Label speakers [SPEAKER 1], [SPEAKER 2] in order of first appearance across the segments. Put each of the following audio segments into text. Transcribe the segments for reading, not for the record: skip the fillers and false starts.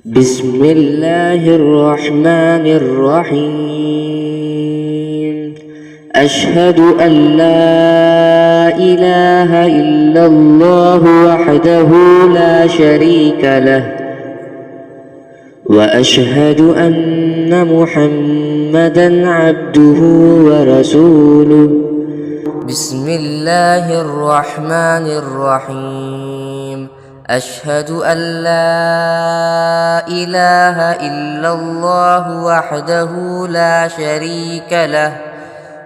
[SPEAKER 1] بسم الله الرحمن الرحيم. أشهد أن لا إله إلا الله وحده لا شريك له، وأشهد أن محمدًا عبده ورسوله. بسم الله الرحمن الرحيم. أشهد أن لا إله إلا الله وحده لا شريك له،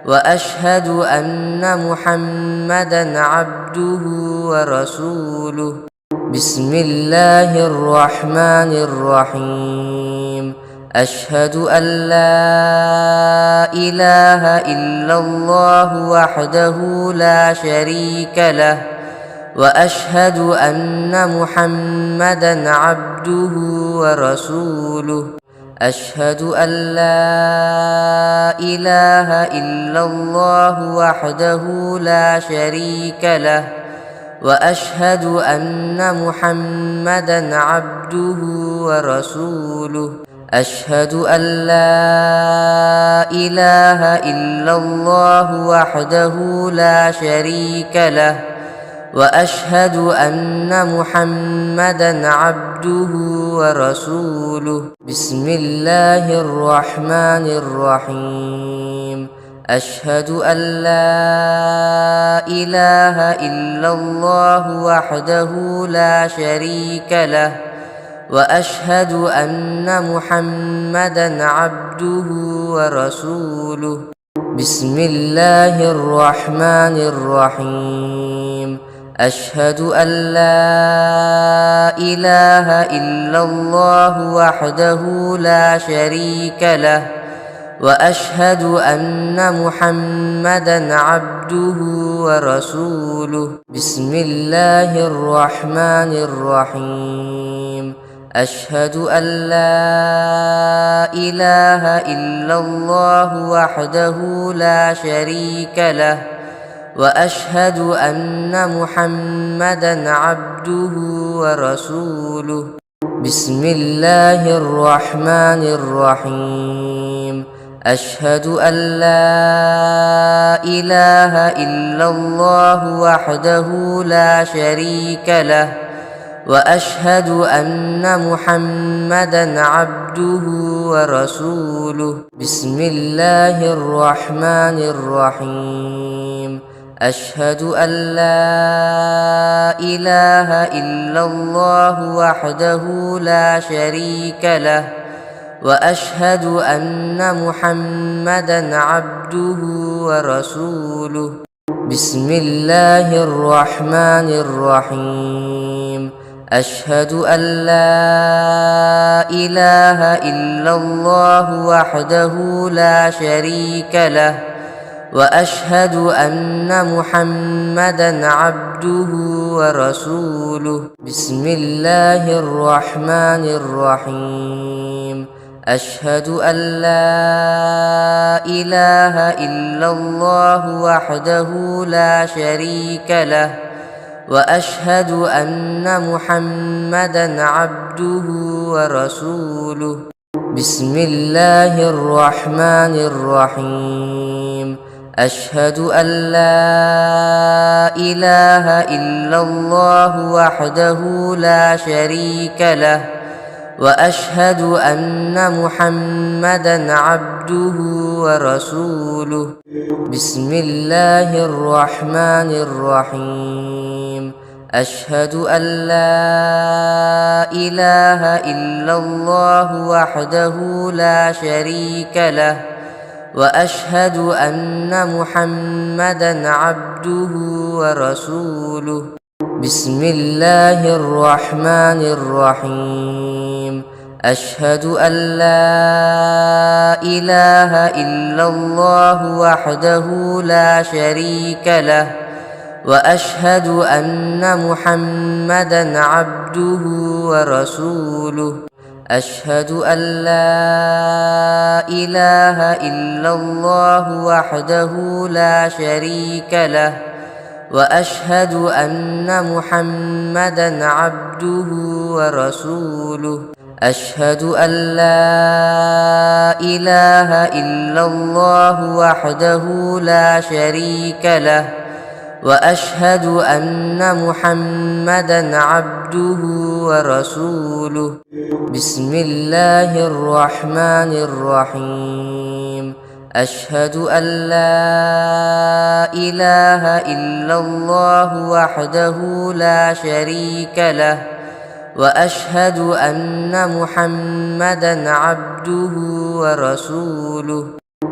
[SPEAKER 1] وأشهد أن محمدًا عبده ورسوله. بسم الله الرحمن الرحيم. أشهد أن لا إله إلا الله وحده لا شريك له، وأشهد أن محمدًا عبده ورسوله. أشهد أن لا إله إلا الله وحده لا شريك له، وأشهد أن محمدًا عبده ورسوله. أشهد أن لا إله إلا الله وحده لا شريك له، وأشهد أن محمدًا عبده ورسوله. بسم الله الرحمن الرحيم. أشهد أن لا إله إلا الله وحده لا شريك له، وأشهد أن محمدًا عبده ورسوله. بسم الله الرحمن الرحيم. أشهد أن لا إله إلا الله وحده لا شريك له، وأشهد أن محمدًا عبده ورسوله. بسم الله الرحمن الرحيم. أشهد أن لا إله إلا الله وحده لا شريك له، وأشهد أن محمدًا عبده ورسوله. بسم الله الرحمن الرحيم. أشهد أن لا إله إلا الله وحده لا شريك له، وأشهد أن محمدًا عبده ورسوله. بسم الله الرحمن الرحيم. أشهد أن لا إله إلا الله وحده لا شريك له، وأشهد أن محمدًا عبده ورسوله. بسم الله الرحمن الرحيم. أشهد أن لا إله إلا الله وحده لا شريك له، وأشهد أن محمدًا عبده ورسوله. بسم الله الرحمن الرحيم. أشهد أن لا إله إلا الله وحده لا شريك له، وأشهد أن محمدًا عبده ورسوله. بسم الله الرحمن الرحيم. أشهد أن لا إله إلا الله وحده لا شريك له، وأشهد أن محمدًا عبده ورسوله. بسم الله الرحمن الرحيم. أشهد أن لا إله إلا الله وحده لا شريك له، وأشهد أن محمدًا عبده ورسوله. بسم الله الرحمن الرحيم. أشهد أن لا إله إلا الله وحده لا شريك له، وأشهد أن محمدًا عبده ورسوله. أشهد أن لا إله إلا الله وحده لا شريك له، وأشهد أن محمدًا عبده ورسوله. أشهد أن لا إله إلا الله وحده لا شريك له وأشهد أن محمدًا عبده ورسوله بسم الله الرحمن الرحيم أشهد أن لا إله إلا الله وحده لا شريك له وأشهد أن محمدًا عبده ورسوله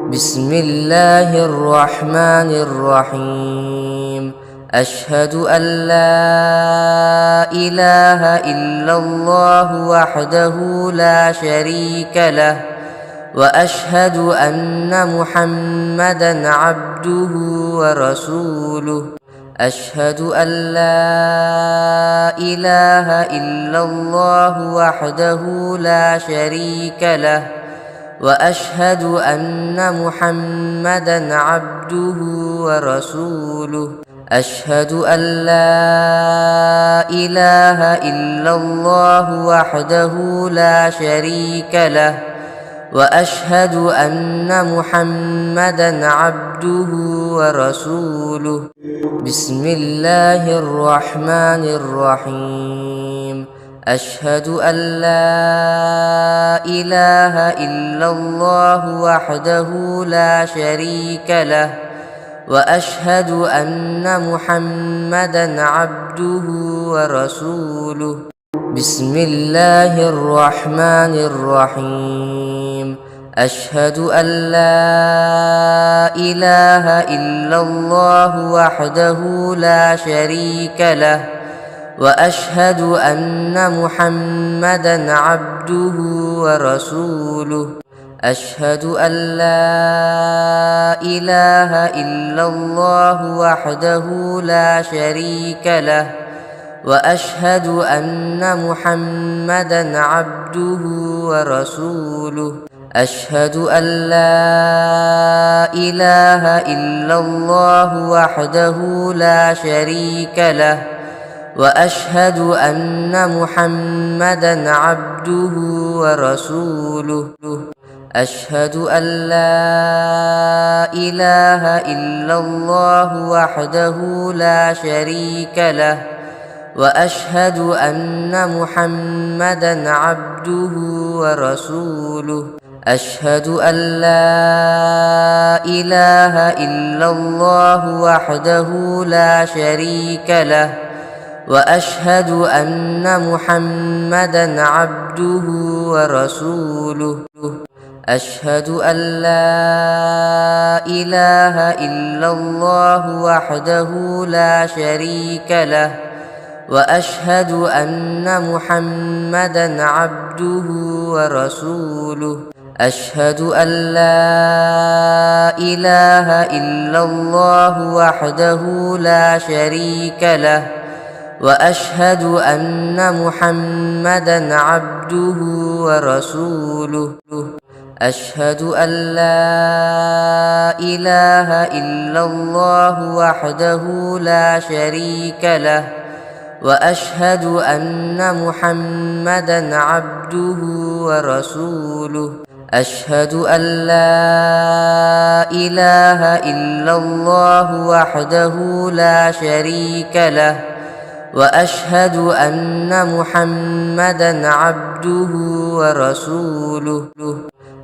[SPEAKER 1] بسم الله الرحمن الرحيم أشهد أن لا إله إلا الله وحده لا شريك له وأشهد أن محمدًا عبده ورسوله أشهد أن لا إله إلا الله وحده لا شريك له وأشهد أن محمدًا عبده ورسوله أشهد أن لا إله إلا الله وحده لا شريك له وأشهد أن محمدًا عبده ورسوله بسم الله الرحمن الرحيم أشهد أن لا إله إلا الله وحده لا شريك له وأشهد أن محمدًا عبده ورسوله بسم الله الرحمن الرحيم أشهد أن لا إله إلا الله وحده لا شريك له وأشهد أن محمدًا عبده ورسوله أشهد أن لا إله إلا الله وحده لا شريك له وأشهد أن محمدًا عبده ورسوله أشهد أن لا إله إلا الله وحده لا شريك له وأشهد أن محمدًا عبده ورسوله أشهد أن لا إله إلا الله وحده لا شريك له وأشهد أن محمدًا عبده ورسوله أشهد أن لا إله إلا الله وحده لا شريك له وأشهد أن محمدًا عبده ورسوله أشهد أن لا إله إلا الله وحده لا شريك له وأشهد أن محمدًا عبده ورسوله أشهد أن لا إله إلا الله وحده لا شريك له وأشهد أن محمدًا عبده ورسوله أشهد أن لا إله إلا الله وحده لا شريك له وأشهد أن محمدًا عبده ورسوله أشهد أن لا إله إلا الله وحده لا شريك له وأشهد أن محمدًا عبده ورسوله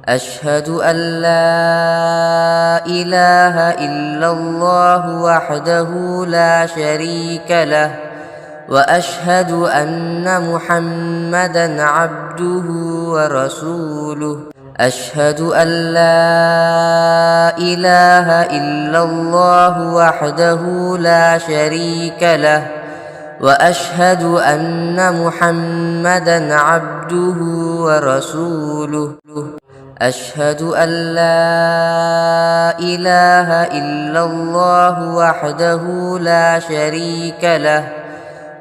[SPEAKER 1] أشهد أن لا إله إلا الله وحده لا شريك له وأشهد أن محمدًا عبده ورسوله أشهد أن لا إله إلا الله وحده لا شريك له وأشهد أن محمدًا عبده ورسوله أشهد أن لا إله إلا الله وحده لا شريك له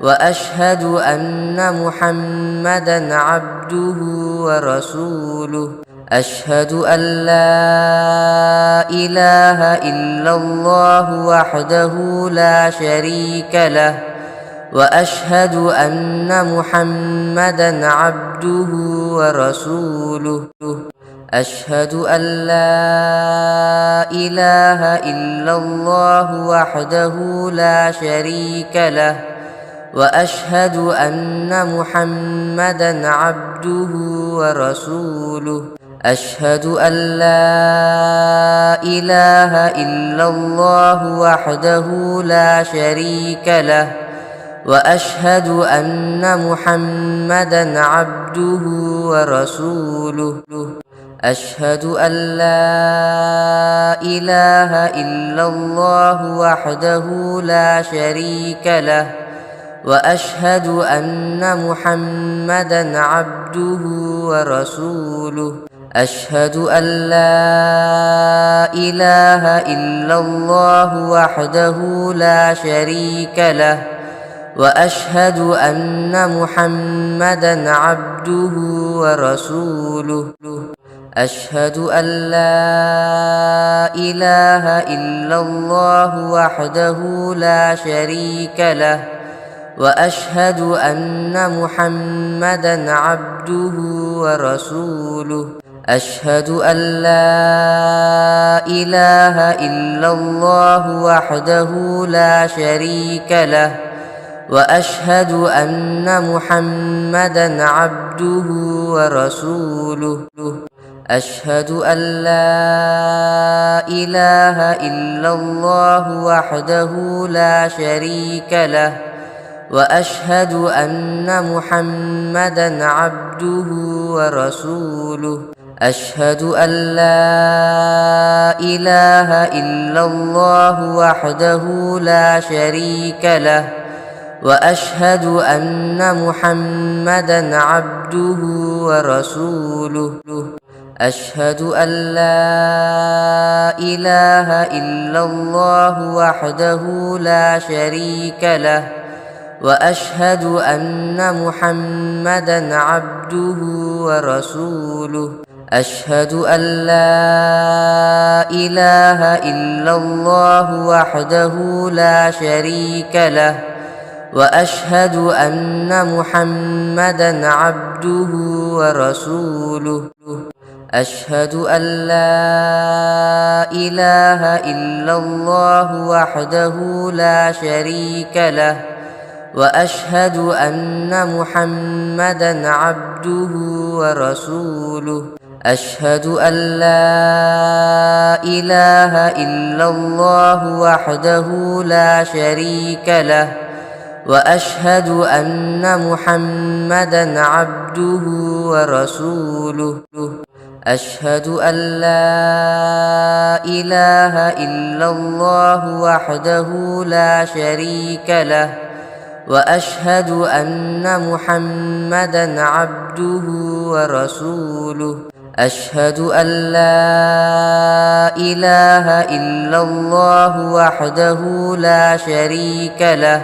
[SPEAKER 1] وأشهد أن محمدًا عبده ورسوله أشهد أن لا إله إلا الله وحده لا شريك له وأشهد أن محمدا عبده ورسوله. أشهد أن لا إله إلا الله وحده لا شريك له، وأشهد أن محمدا عبده ورسوله. أشهد أن لا إله إلا الله وحده لا شريك له، وأشهد أن محمدا عبده ورسوله. أشهد أن لا إله إلا الله وحده لا شريك له، وأشهد أن محمدا عبده ورسوله. أشهد أن لا إله إلا الله وحده لا شريك له، وأشهد أن محمدا عبده ورسوله. أشهد أن لا إله إلا الله وحده لا شريك له، وأشهد أن محمدا عبده ورسوله. أشهد أن لا إله إلا الله وحده لا شريك له، وأشهد أن محمدا عبده ورسوله. أشهد أن لا إله إلا الله وحده لا شريك له، وأشهد أن محمدا عبده ورسوله. أشهد أن لا إله إلا الله وحده لا شريك له، وأشهد أن محمدا عبده ورسوله. أشهد أن لا إله إلا الله وحده لا شريك له، وأشهد أن محمدا عبده ورسوله. أشهد أن لا إله إلا الله وحده لا شريك له، وأشهد أن محمدا عبده ورسوله. أشهد أن لا إله إلا الله وحده لا شريك له، وأشهد أن محمدا عبده ورسوله. أشهد أن لا إله إلا الله وحده لا شريك له، وأشهد أن محمدا عبده ورسوله. أشهد أن لا إله إلا الله وحده لا شريك له، وأشهد أن محمدا عبده ورسوله. أشهد أن لا إله إلا الله وحده لا شريك له،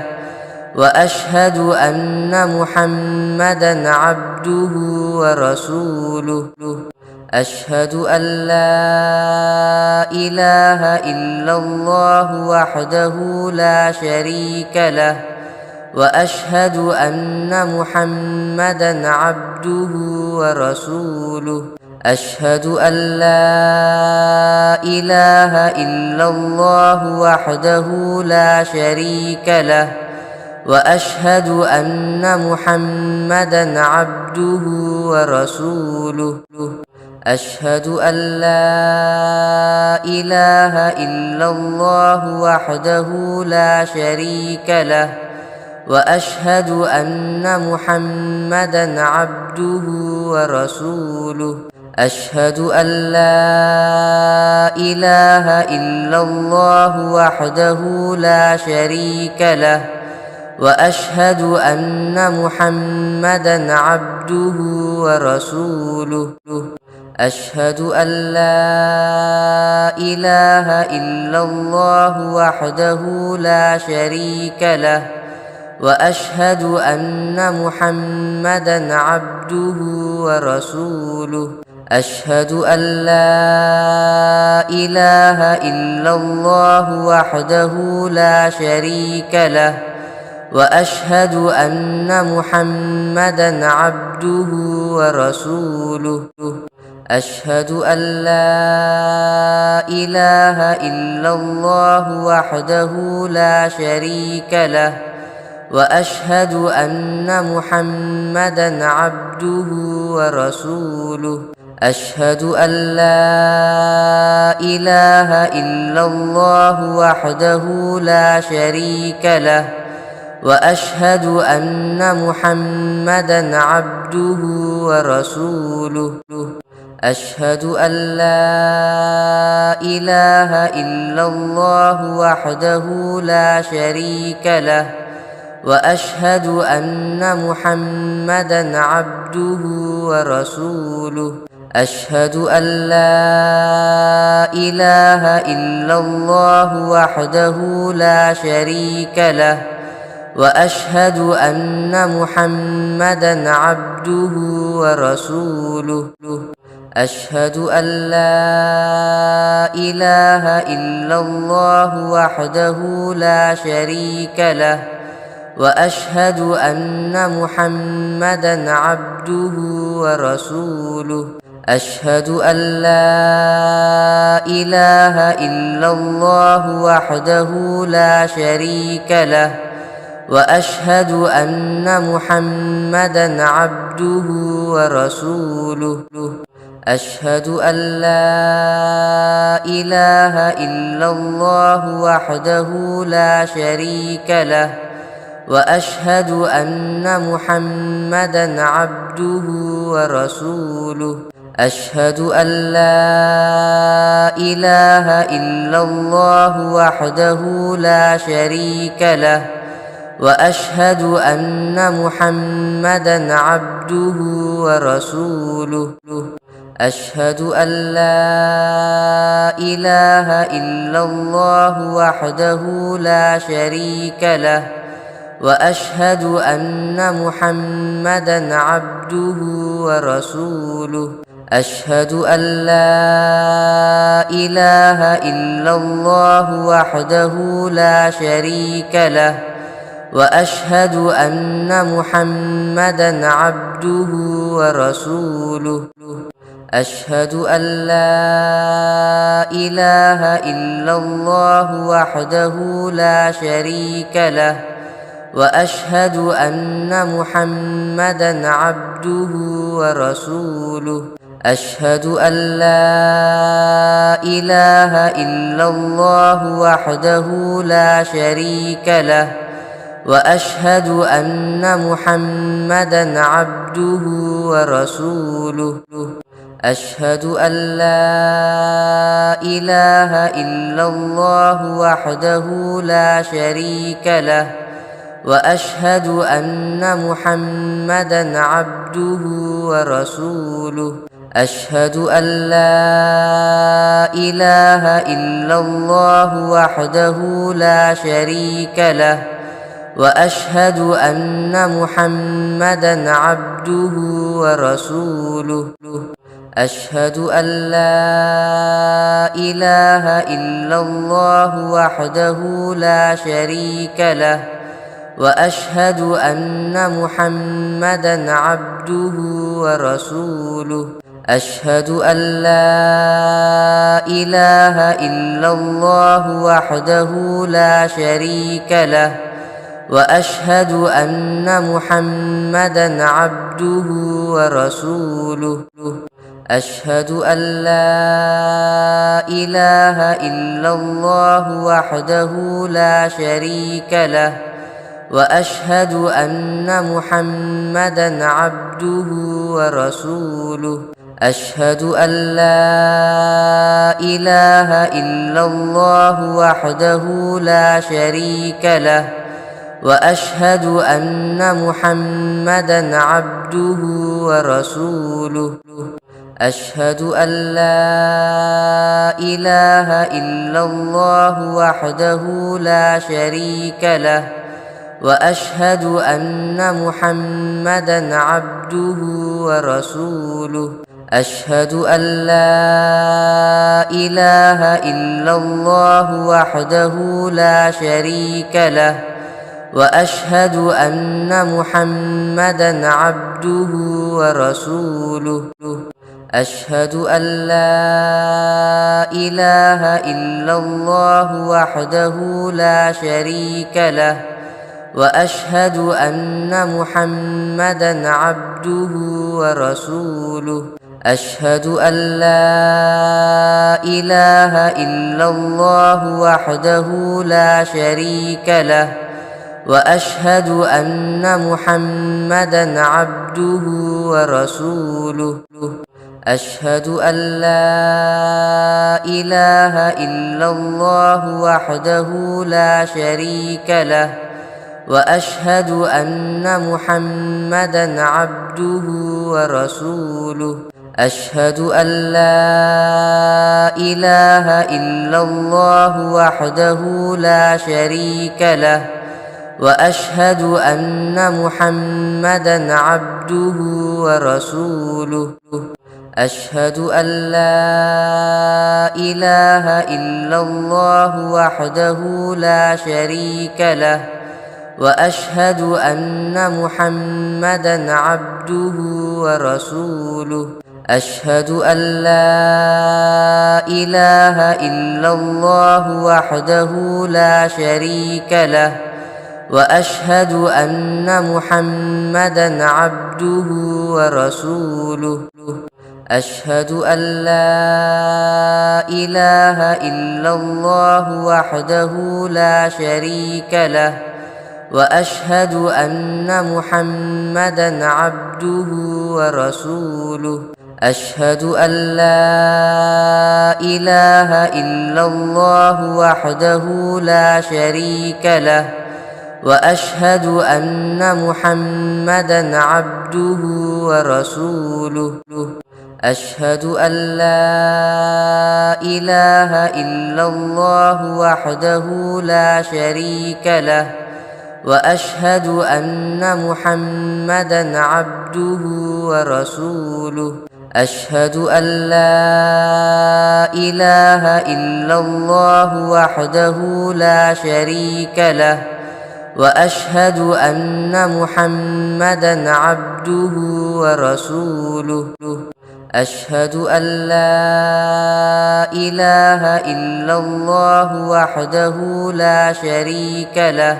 [SPEAKER 1] وأشهد أن محمدا عبده ورسوله. أشهد أن لا إله إلا الله وحده لا شريك له، وأشهد أن محمدا عبده ورسوله. أشهد أن لا إله إلا الله وحده لا شريك له، وأشهد أن محمدا عبده ورسوله. أشهد أن لا إله إلا الله وحده لا شريك له، وأشهد أن محمدا عبده ورسوله. أشهد أن لا إله إلا الله وحده لا شريك له، وأشهد أن محمدا عبده ورسوله. أشهد أن لا إله إلا الله وحده لا شريك له، وأشهد أن محمدا عبده ورسوله. أشهد أن لا إله إلا الله وحده لا شريك له، وأشهد أن محمدا عبده ورسوله. أشهد أن لا إله إلا الله وحده لا شريك له، وأشهد أن محمدا عبده ورسوله. أشهد أن لا إله إلا الله وحده لا شريك له، وأشهد أن محمدا عبده ورسوله. أشهد أن لا إله إلا الله وحده لا شريك له، وأشهد أن محمدا عبده ورسوله. أشهد أن لا إله إلا الله وحده لا شريك له، وأشهد أن محمدا عبده ورسوله. أشهد أن لا إله إلا الله وحده لا شريك له، وأشهد أن محمدا عبده ورسوله. أشهد أن لا إله إلا الله وحده لا شريك له، وأشهد أن محمدا عبده ورسوله. أشهد أن لا إله إلا الله وحده لا شريك له، وأشهد أن محمدا عبده ورسوله. أشهد أن لا إله إلا الله وحده لا شريك له، وأشهد أن محمدا عبده ورسوله. أشهد أن لا إله إلا الله وحده لا شريك له، وأشهد أن محمدا عبده ورسوله. أشهد أن لا إله إلا الله وحده لا شريك له، وأشهد أن محمدا عبده ورسوله. أشهد أن لا إله إلا الله وحده لا شريك له، وأشهد أن محمدا عبده ورسوله. أشهد أن لا إله إلا الله وحده لا شريك له، وأشهد أن محمدا عبده ورسوله. أشهد أن لا إله إلا الله وحده لا شريك له، وأشهد أن محمدا عبده ورسوله. أشهد أن لا إله إلا الله وحده لا شريك له، وأشهد أن محمدا عبده ورسوله. أشهد أن لا إله إلا الله وحده لا شريك له، وأشهد أن محمدا عبده ورسوله. أشهد أن لا إله إلا الله وحده لا شريك له، وأشهد أن محمدا عبده ورسوله. أشهد أن لا إله إلا الله وحده لا شريك له، وأشهد أن محمدا عبده ورسوله. أشهد أن لا إله إلا الله وحده لا شريك له، وأشهد أن محمدا عبده ورسوله. أشهد أن لا إله إلا الله وحده لا شريك له، وأشهد أن محمدا عبده ورسوله. أشهد أن لا إله إلا الله وحده لا شريك له، وأشهد أن محمدا عبده ورسوله. أشهد أن لا إله إلا الله وحده لا شريك له، وأشهد أن محمدا عبده ورسوله. أشهد أن لا إله إلا الله وحده لا شريك له، وأشهد أن محمدا عبده ورسوله. أشهد أن لا إله إلا الله وحده لا شريك له، وأشهد أن محمدا عبده ورسوله. أشهد أن لا إله إلا الله وحده لا شريك له، وأشهد أن محمدا عبده ورسوله. أشهد أن لا إله إلا الله وحده لا شريك له، وأشهد أن محمدا عبده ورسوله. أشهد أن لا إله إلا الله وحده لا شريك له، وأشهد أن محمدا عبده ورسوله. أشهد أن لا إله إلا الله وحده لا شريك له، وأشهد أن محمدا عبده ورسوله. أشهد أن لا إله إلا الله وحده لا شريك له، وأشهد أن محمدا عبده ورسوله. أشهد أن لا إله إلا الله وحده لا شريك له، وأشهد أن محمدا عبده ورسوله. أشهد أن لا إله إلا الله وحده لا شريك له، وأشهد أن محمدا عبده ورسوله. أشهد أن لا إله إلا الله وحده لا شريك له،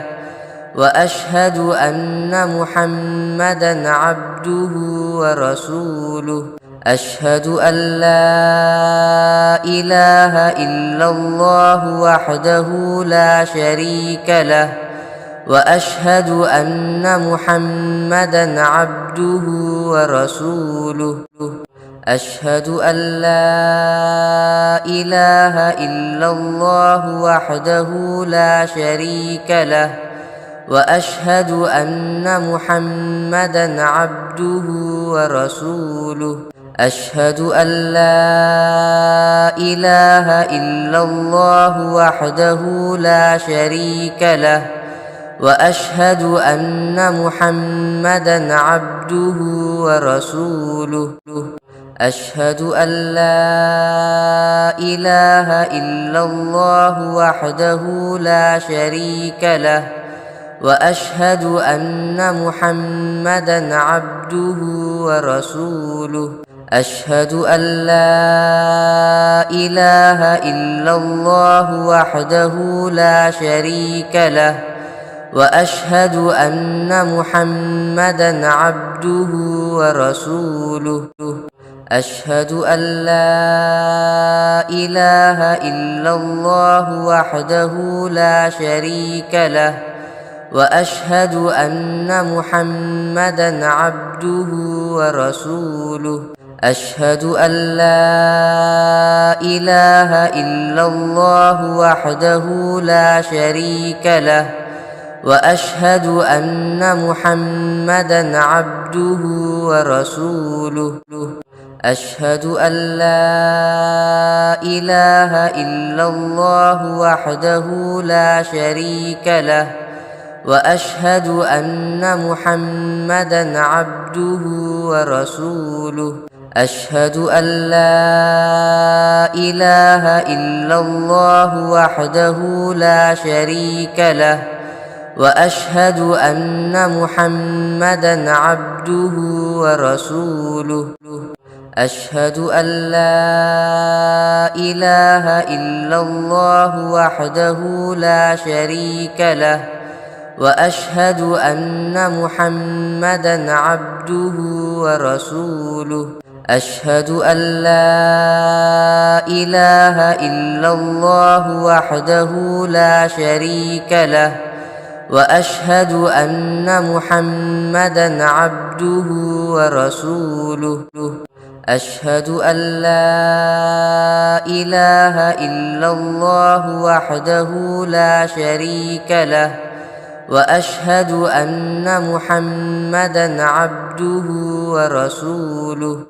[SPEAKER 1] وأشهد أن محمدا عبده ورسوله. أشهد أن لا إله إلا الله وحده لا شريك له، وأشهد أن محمدا عبده ورسوله. أشهد أن لا إله إلا الله وحده لا شريك له، وأشهد أن محمدا عبده ورسوله. أشهد أن لا إله إلا الله وحده لا شريك له، وأشهد أن محمدا عبده ورسوله. أشهد أن لا إله إلا الله وحده لا شريك له، وأشهد أن محمدا عبده ورسوله. أشهد أن لا إله إلا الله وحده لا شريك له، وأشهد أن محمدا عبده ورسوله. أشهد أن لا إله إلا الله وحده لا شريك له، وأشهد أن محمدا عبده ورسوله. أشهد أن لا إله إلا الله وحده لا شريك له، وأشهد أن محمدا عبده ورسوله. أشهد أن لا إله إلا الله وحده لا شريك له، وأشهد أن محمدا عبده ورسوله. أشهد أن لا إله إلا الله وحده لا شريك له، وأشهد أن محمدا عبده ورسوله أشهد أن لا إله إلا الله وحده لا شريك له وأشهد أن محمدا عبده ورسوله أشهد أن لا إله إلا الله وحده لا شريك له وأشهد أن محمدا عبده ورسوله أشهد أن لا إله إلا الله وحده لا شريك له وأشهد أن محمدا عبده ورسوله